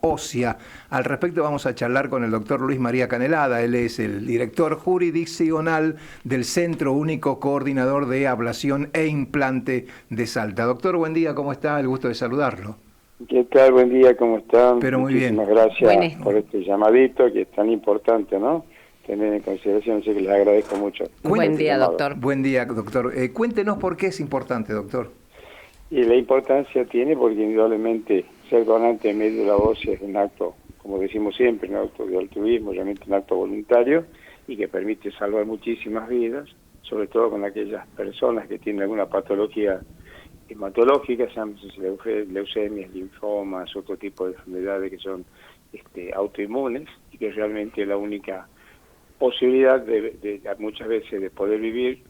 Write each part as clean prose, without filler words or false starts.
ósea. Al respecto vamos a charlar con el doctor Luis María Canelada. Él es el director jurisdiccional del Centro Único Coordinador de Ablación e Implante de Salta. Doctor, buen día, ¿cómo está? El gusto de saludarlo. ¿Qué tal? Buen día, ¿cómo están? Pero muy bien. Muchísimas gracias por este llamadito que es tan importante, ¿no? Tener en consideración, así que les agradezco mucho. Buen día, doctor. Buen día, doctor. Cuéntenos por qué es importante, doctor. Y la importancia tiene porque indudablemente ser donante de médula ósea es un acto, como decimos siempre, un acto de altruismo, realmente un acto voluntario y que permite salvar muchísimas vidas, sobre todo con aquellas personas que tienen alguna patología hematológica, sean leucemias, linfomas, otro tipo de enfermedades que son autoinmunes y que realmente la única posibilidad de muchas veces de poder vivir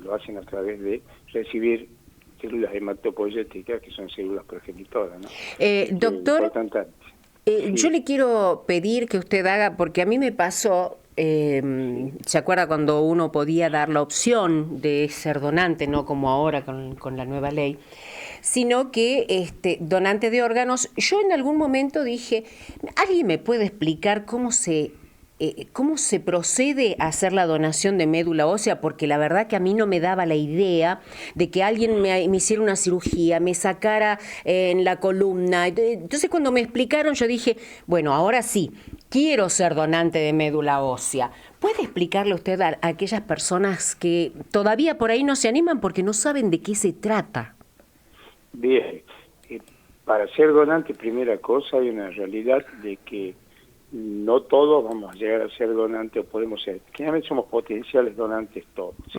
lo hacen a través de recibir células hematopoyéticas, que son células progenitoras, ¿no? Doctor, sí. Yo le quiero pedir que usted haga, porque a mí me pasó, ¿se acuerda cuando uno podía dar la opción de ser donante, no como ahora con la nueva ley, sino que donante de órganos? Yo en algún momento dije, ¿alguien me puede explicar cómo se procede a hacer la donación de médula ósea? Porque la verdad que a mí no me daba la idea de que alguien me hiciera una cirugía, me sacara en la columna. Entonces cuando me explicaron yo dije, bueno, ahora sí, quiero ser donante de médula ósea. ¿Puede explicarle usted a aquellas personas que todavía por ahí no se animan porque no saben de qué se trata? Bien, para ser donante, primera cosa, hay una realidad de que no todos vamos a llegar a ser donantes o podemos ser. Generalmente somos potenciales donantes todos, ¿sí?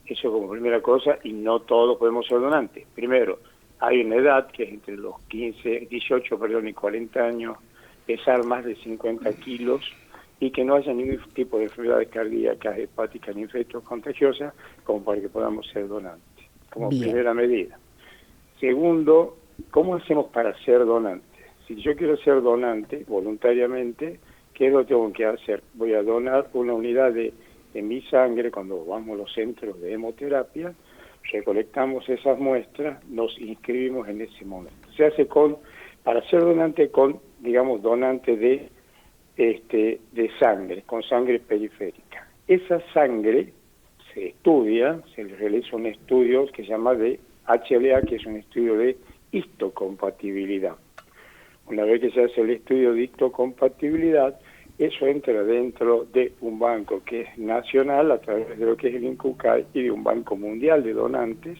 Eso como primera cosa, y no todos podemos ser donantes. Primero, hay una edad que es entre los 18 y 40 años, pesar más de 50 kilos y que no haya ningún tipo de enfermedades cardíacas, hepáticas ni infectos contagiosas como para que podamos ser donantes, como primera medida. Segundo, ¿cómo hacemos para ser donantes? Si yo quiero ser donante voluntariamente, ¿qué es lo que tengo que hacer? Voy a donar una unidad de mi sangre cuando vamos a los centros de hemoterapia, recolectamos esas muestras, nos inscribimos en ese momento. Se hace para ser donante digamos, donante de sangre, con sangre periférica. Esa sangre se estudia, se le realiza un estudio que se llama de HLA, que es un estudio de histocompatibilidad. Una vez que se hace el estudio de histocompatibilidad, eso entra dentro de un banco que es nacional a través de lo que es el INCUCAI y de un banco mundial de donantes,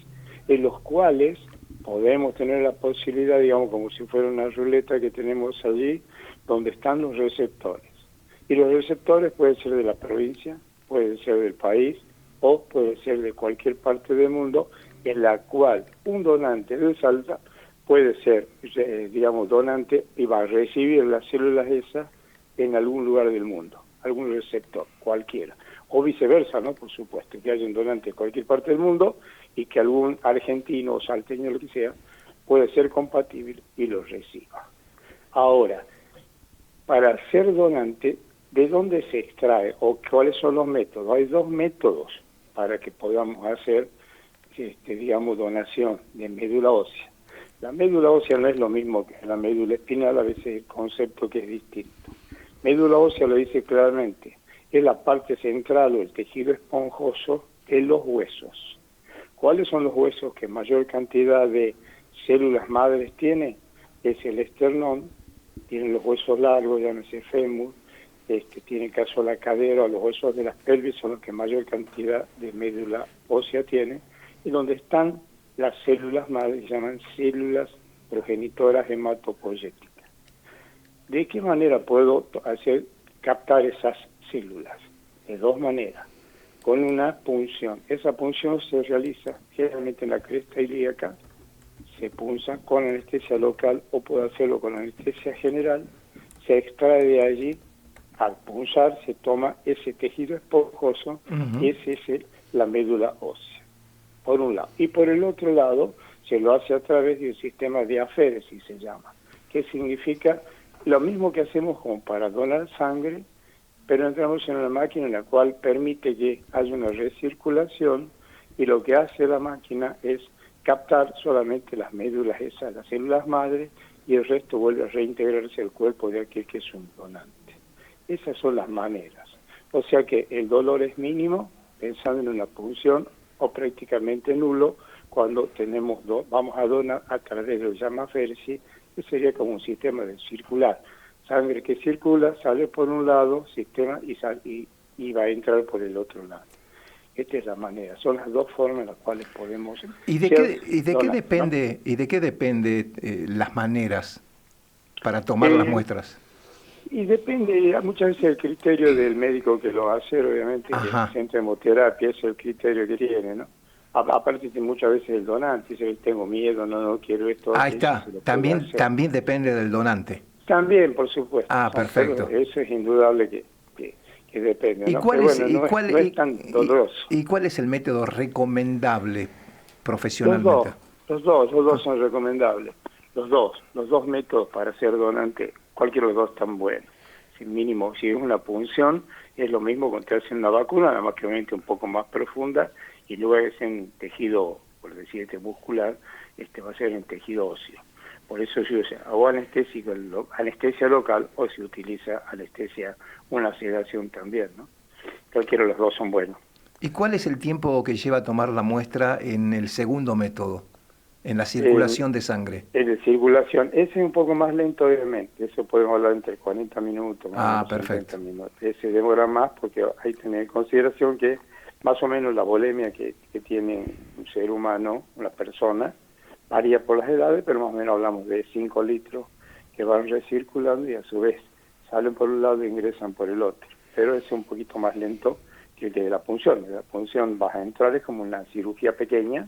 en los cuales podemos tener la posibilidad, digamos, como si fuera una ruleta que tenemos allí, donde están los receptores. Y los receptores pueden ser de la provincia, pueden ser del país o pueden ser de cualquier parte del mundo, en la cual un donante de Salta puede ser, digamos, donante y va a recibir las células esas en algún lugar del mundo, algún receptor, cualquiera. O viceversa, ¿no? Por supuesto, que haya un donante en cualquier parte del mundo y que algún argentino o salteño, lo que sea, puede ser compatible y lo reciba. Ahora, para ser donante, ¿de dónde se extrae o cuáles son los métodos? Hay dos métodos para que podamos hacer, digamos, donación de médula ósea. La médula ósea no es lo mismo que la médula espinal, a veces el concepto que es distinto. Médula ósea lo dice claramente, es la parte central o el tejido esponjoso en los huesos. ¿Cuáles son los huesos que mayor cantidad de células madres tiene? Es el esternón, tiene los huesos largos, llámese fémur, tiene caso la cadera, los huesos de las pelvis son los que mayor cantidad de médula ósea tienen, y donde están las células madres, se llaman células progenitoras hematopoyéticas. ¿De qué manera puedo captar esas células? De dos maneras. Con una punción. Esa punción se realiza generalmente en la cresta ilíaca, se punza con anestesia local o puedo hacerlo con anestesia general, se extrae de allí, al punzar se toma ese tejido esponjoso y ese es la médula ósea. Por un lado. Y por el otro lado, se lo hace a través de un sistema de aféresis, se llama, que significa lo mismo que hacemos como para donar sangre, pero entramos en una máquina en la cual permite que haya una recirculación y lo que hace la máquina es captar solamente las médulas esas, las células madres, y el resto vuelve a reintegrarse al cuerpo de aquel que es un donante. Esas son las maneras. O sea que el dolor es mínimo, pensando en una punción, o prácticamente nulo cuando tenemos vamos a donar a través de lo que se llama féresis, que sería como un sistema de circular. Sangre que circula, sale por un lado, sistema, y va a entrar por el otro lado. Esta es la manera. Son las dos formas en las cuales podemos... ¿Y de qué depende, ¿no? ¿Y de qué depende las maneras para tomar las muestras? Y depende muchas veces el criterio del médico que lo hace, obviamente, que el centro de hemoterapia es el criterio que tiene, ¿no? Aparte muchas veces el donante dice, tengo miedo, no quiero esto. Ahí está, también depende del donante. También, por supuesto. Perfecto. Eso es indudable que depende, ¿Y ¿no? cuál no es tan doloroso. ¿Y cuál es el método recomendable profesionalmente? Los dos son recomendables. Los dos métodos para ser donante, cualquiera de los dos están buenos. Si es una punción, es lo mismo que te hacen una vacuna, nada más que obviamente un poco más profunda, y luego es en tejido, por decirte, muscular, va a ser en tejido óseo. Por eso se usa o anestesia local o se utiliza una sedación también, ¿no? Cualquiera de los dos son buenos. ¿Y cuál es el tiempo que lleva a tomar la muestra en el segundo método, en la circulación de sangre? En la circulación, ese es un poco más lento, obviamente. Eso podemos hablar entre 40 minutos. Perfecto. 50 minutos. Ese demora más porque hay que tener en consideración que más o menos la volemia que tiene un ser humano, una persona, varía por las edades, pero más o menos hablamos de 5 litros que van recirculando y a su vez salen por un lado e ingresan por el otro. Pero es un poquito más lento que el de la punción. La punción vas a entrar, es como una cirugía pequeña,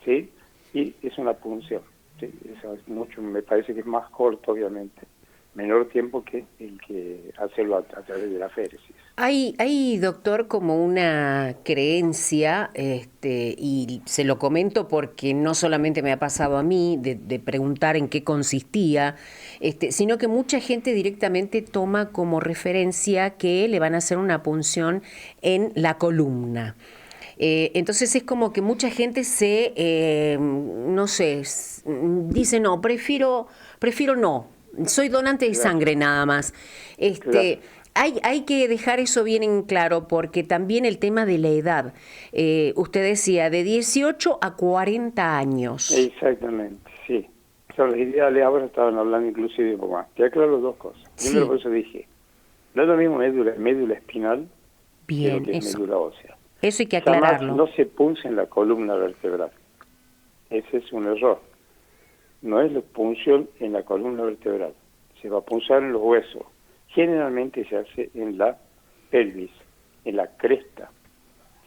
¿sí? Y es una punción. ¿Sí? Eso es mucho, me parece que es más corto, obviamente. Menor tiempo que el que hacerlo a través de la féresis. Hay, doctor, como una creencia, y se lo comento porque no solamente me ha pasado a mí de preguntar en qué consistía, sino que mucha gente directamente toma como referencia que le van a hacer una punción en la columna. Entonces es como que mucha gente dice, no, prefiero no. Soy donante de sangre nada más. Claro. Hay que dejar eso bien en claro porque también el tema de la edad. Usted decía de 18 a 40 años. Exactamente, sí. Son las ideales, ahora estaban hablando inclusive de más. Te aclaro dos cosas. Primero, Sí. por eso dije, no es lo mismo médula espinal Bien, que eso. médula ósea. Eso hay que aclararlo. Jamás no se punce en la columna vertebral. Ese es un error. No es la punción en la columna vertebral. Se va a punzar en los huesos. Generalmente se hace en la pelvis, en la cresta,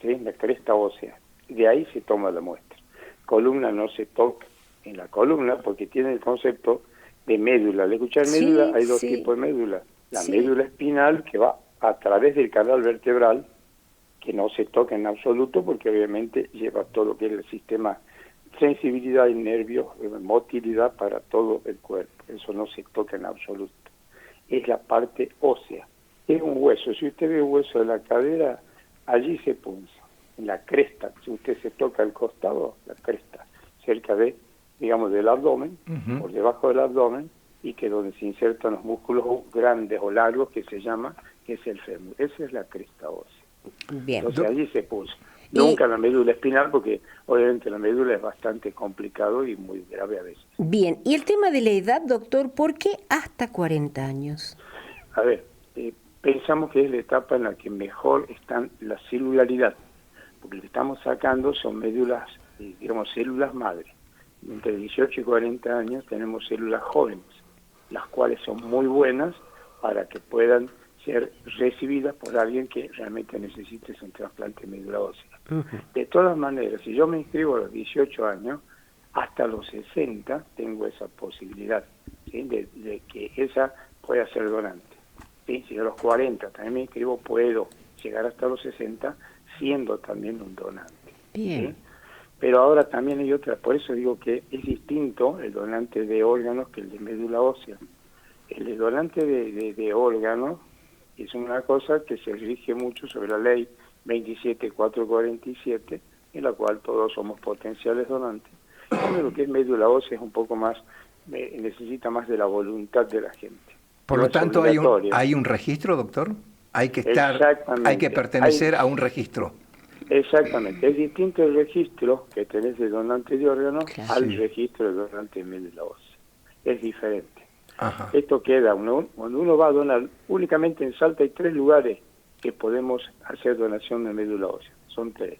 ¿sí? En la cresta ósea. De ahí se toma la muestra. Columna no se toca en la columna porque tiene el concepto de médula. Al escuchar médula, hay dos tipos de médula. La médula espinal, que va a través del canal vertebral, que no se toca en absoluto porque obviamente lleva todo lo que es el sistema sensibilidad y nervios, motilidad para todo el cuerpo. Eso no se toca en absoluto. Es la parte ósea. Es un hueso. Si usted ve un hueso de la cadera, allí se punza. En la cresta. Si usted se toca el costado, la cresta, cerca de, digamos, del abdomen, por debajo del abdomen, y que donde se insertan los músculos grandes o largos, que se llama, que es el fémur. Esa es la cresta ósea. Bien. Entonces allí se punza. Nunca la médula espinal, porque obviamente la médula es bastante complicado y muy grave a veces. Bien, y el tema de la edad, doctor, ¿por qué hasta 40 años? A ver, pensamos que es la etapa en la que mejor está la celularidad, porque lo que estamos sacando son médulas, digamos, células madre. Entre 18 y 40 años tenemos células jóvenes, las cuales son muy buenas para que puedan ser recibidas por alguien que realmente necesite un trasplante de médula ósea. De todas maneras, si yo me inscribo a los 18 años, hasta los 60 tengo esa posibilidad, ¿sí? de que esa pueda ser donante. ¿Sí? Si a los 40 también me inscribo, puedo llegar hasta los 60 siendo también un donante. Bien. ¿Sí? Pero ahora también hay otra, por eso digo que es distinto el donante de órganos que el de médula ósea. El donante de órganos es una cosa que se rige mucho sobre la ley 27447, en la cual todos somos potenciales donantes. Lo que es médula ósea es un poco más necesita más de la voluntad de la gente. Por No lo es tanto, obligatorio. hay un registro, doctor. Hay que estar, Exactamente. hay que pertenecer a un registro. Exactamente. Es distinto el registro que tenés de donante de órganos Claro. al Sí. registro de donante de médula ósea. Es diferente. Ajá. Esto queda, cuando uno va a donar, únicamente en Salta hay 3 lugares que podemos hacer donación de médula ósea. Son 3.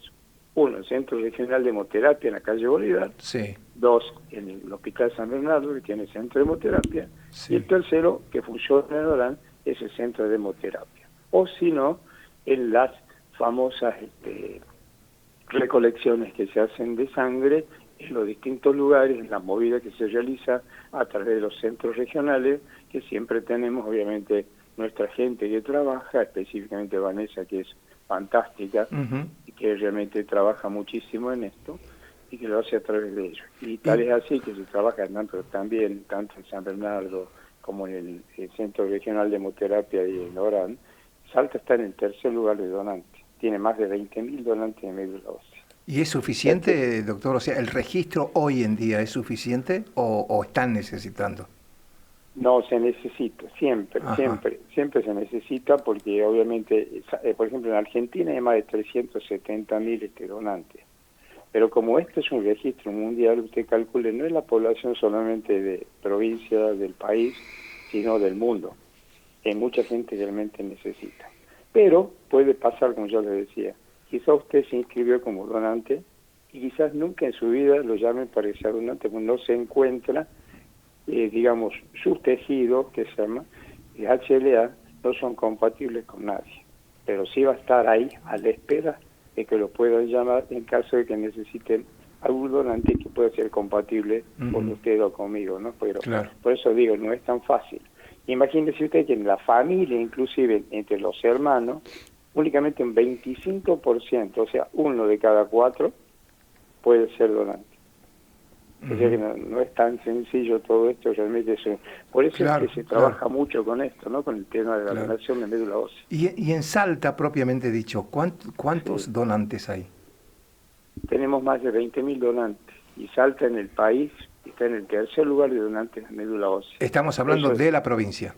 1, el Centro Regional de Hemoterapia en la calle Bolívar. Sí. 2, en el Hospital San Bernardo, que tiene centro de hemoterapia. Sí. Y el tercero, que funciona en Orán, es el centro de hemoterapia. O si no, en las famosas recolecciones que se hacen de sangre en los distintos lugares, en la movida que se realiza a través de los centros regionales, que siempre tenemos, obviamente, nuestra gente que trabaja, específicamente Vanessa, que es fantástica, Ujú. y que realmente trabaja muchísimo en esto, y que lo hace a través de ellos. Y tal es así que se trabaja también, tanto en San Bernardo como en el Centro Regional de Hemoterapia y en Orán. Salta está en el tercer lugar de donantes. Tiene más de 20.000 donantes de médula ósea. ¿Y es suficiente, doctor? O sea, ¿el registro hoy en día es suficiente o están necesitando? No, se necesita, siempre, Ajá. siempre se necesita porque obviamente, por ejemplo, en Argentina hay más de 370.000 donantes. Pero como este es un registro mundial, usted calcule, no es la población solamente de provincia del país, sino del mundo. Que mucha gente realmente necesita. Pero puede pasar, como yo le decía, quizá usted se inscribió como donante y quizás nunca en su vida lo llamen para que sea donante, porque no se encuentra, digamos, sus tejidos, que se llama HLA, no son compatibles con nadie. Pero sí va a estar ahí a la espera de que lo puedan llamar en caso de que necesiten algún donante que pueda ser compatible con usted o conmigo, ¿no? Pero Claro. por eso digo, no es tan fácil. Imagínese usted que en la familia, inclusive entre los hermanos, únicamente un 25%, o sea, 1 de cada 4, puede ser donante. O sea que no es tan sencillo todo esto, realmente por eso Claro, es que se claro. trabaja mucho con esto, ¿no? Con el tema de la Claro. donación de médula ósea. Y en Salta, propiamente dicho, ¿cuántos Sí. donantes hay? Tenemos más de 20.000 donantes y Salta en el país está en el tercer lugar de donantes de médula ósea. Estamos hablando Eso- de la provincia.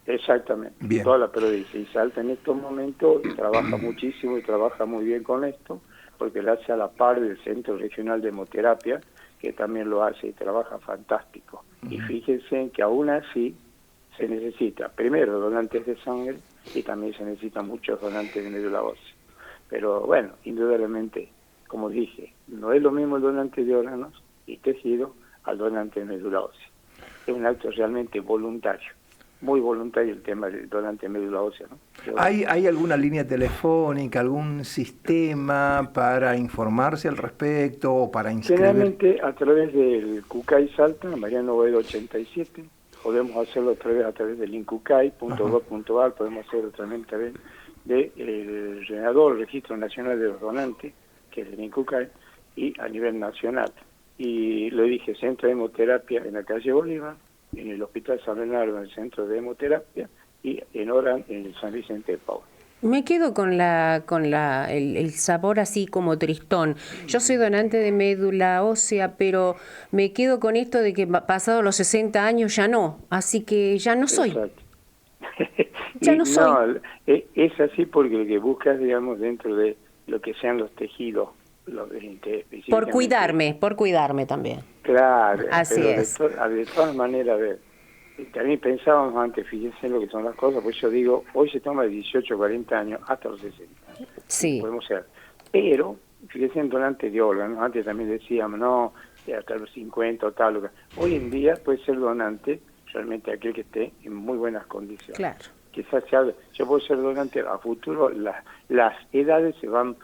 Exactamente, Bien. toda la provincia. Y Salta en estos momentos trabaja muchísimo y trabaja muy bien con esto, porque lo hace a la par del Centro Regional de Hemoterapia, que también lo hace y trabaja fantástico. Y fíjense en que aún así se necesita, primero, donantes de sangre y también se necesitan muchos donantes de médula ósea. Pero bueno, indudablemente, como dije, no es lo mismo el donante de órganos y tejido al donante de médula ósea. Es un acto realmente voluntario. Muy voluntario el tema del donante de médula ósea, ¿no? ¿Hay alguna línea telefónica, algún sistema para informarse al respecto o para inscribir? Generalmente a través del CUCAI Salta, Mariano Boedo 87, podemos hacerlo a través del incucay.gov.ar, podemos hacerlo también a través del RENADOR, Registro Nacional de los Donantes, que es el INCUCAI, y a nivel nacional. Y le dije, Centro de Hemoterapia en la calle Bolívar, en el Hospital San Bernardo, en el Centro de Hemoterapia, y en Orán, en el San Vicente de Paul. Me quedo con el sabor así como tristón. Yo soy donante de médula ósea, pero me quedo con esto de que pasados los 60 años ya no, así que ya no soy. Exacto. Ya Y no soy. es así porque lo que buscas, digamos, dentro de lo que sean los tejidos, Por específicamente. cuidarme también. Claro, Así pero es. de todas maneras, a ver, también pensábamos antes, fíjense lo que son las cosas, pues yo digo, hoy se toma de 18 a 40 años hasta los 60. Sí. Podemos ser. Pero, fíjense en donantes de órganos, antes también decíamos, no, hasta los 50 o tal. Hoy en día puede ser donante realmente aquel que esté en muy buenas condiciones. Claro. Quizás yo puedo ser donante a futuro, las edades se van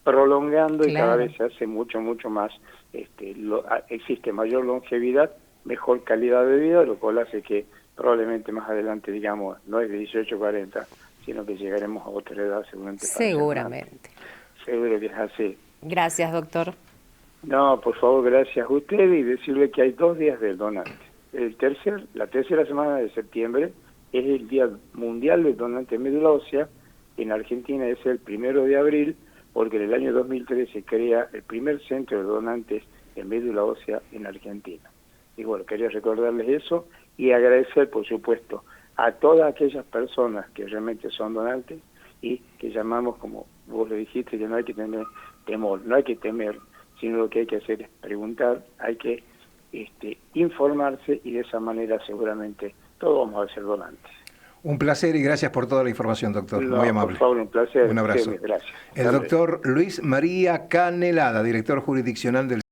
prolongando y cada Claro. vez se hace mucho más, existe mayor longevidad, mejor calidad de vida, lo cual hace que probablemente más adelante, digamos, no es de 18 a 40, sino que llegaremos a otra edad seguramente. para ser Seguramente. donante. Seguro que es así. Gracias, doctor. No, por favor, gracias a usted y decirle que hay 2 días del donante. La tercera semana de septiembre es el Día Mundial del Donante de Médula Ósea. En Argentina es el 1 de abril, porque en el año 2013 se crea el primer centro de donantes de médula ósea en Argentina. Y bueno, quería recordarles eso y agradecer, por supuesto, a todas aquellas personas que realmente son donantes y que llamamos, como vos lo dijiste, que no hay que tener temor, no hay que temer, sino lo que hay que hacer es preguntar, hay que informarse y de esa manera seguramente todos vamos a ser donantes. Un placer y gracias por toda la información, doctor. No, muy amable. Por favor, un placer. Un abrazo. Gracias. El doctor Luis María Canelada, director jurisdiccional del